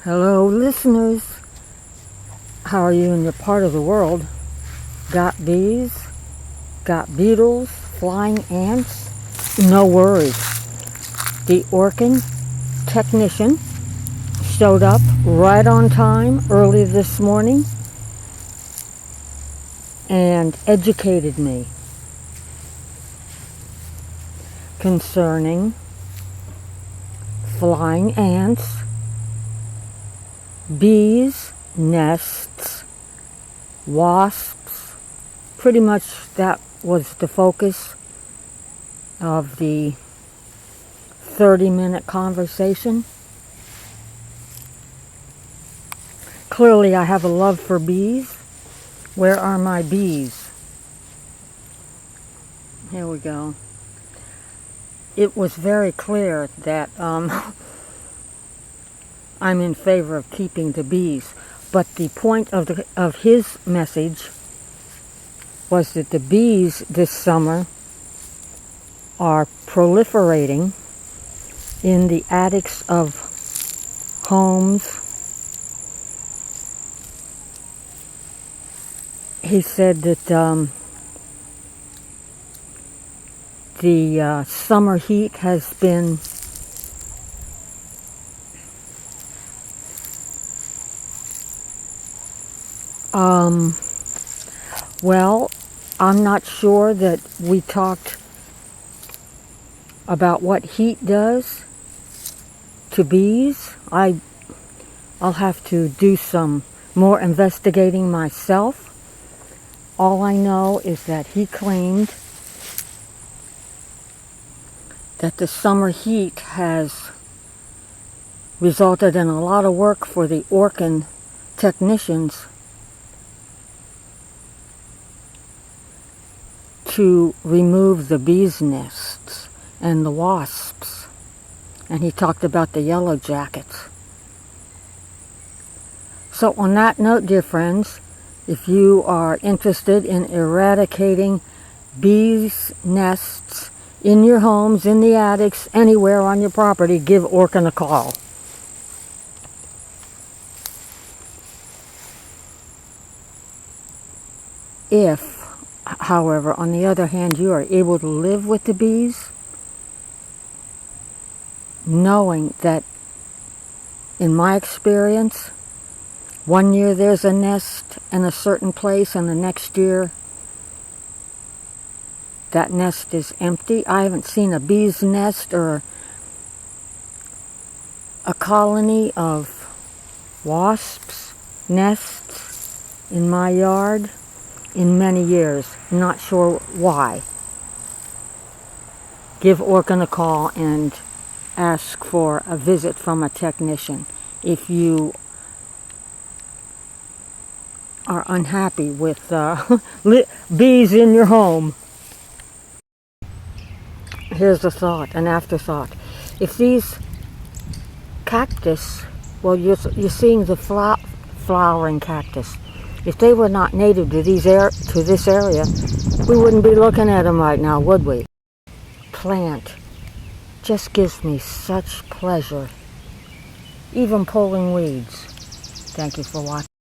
Hello, listeners. How are you in your part of the world? Got bees? Got beetles? Flying ants? No worries. The Orkin technician showed up right on time early this morning and educated me concerning flying ants, bees, nests, wasps. Pretty much that was the focus of the 30-minute conversation. Clearly I have a love for bees. Where are my bees? Here we go. It was very clear that I'm in favor of keeping the bees. But the point of his message was that the bees this summer are proliferating in the attics of homes. He said that the summer heat has been well, I'm not sure that we talked about what heat does to bees. I'll have to do some more investigating myself. All I know is that he claimed that the summer heat has resulted in a lot of work for the Orkin technicians to remove the bees' nests and the wasps. And he talked about the yellow jackets. So on that note, dear friends, if you are interested in eradicating bees' nests in your homes, in the attics, anywhere on your property, give Orkin a call. If, however, on the other hand, you are able to live with the bees, knowing that, in my experience, one year there's a nest in a certain place and the next year that nest is empty. I haven't seen a bee's nest or a colony of wasps' nests in my yard in many years. Not sure why. Give Orkin a call and ask for a visit from a technician if you are unhappy with bees in your home. Here's a thought, an afterthought. If these cactus, well, you're seeing the flowering cactus. If they were not native to this area, we wouldn't be looking at them right now, would we? Plant just gives me such pleasure. Even pulling weeds. Thank you for watching.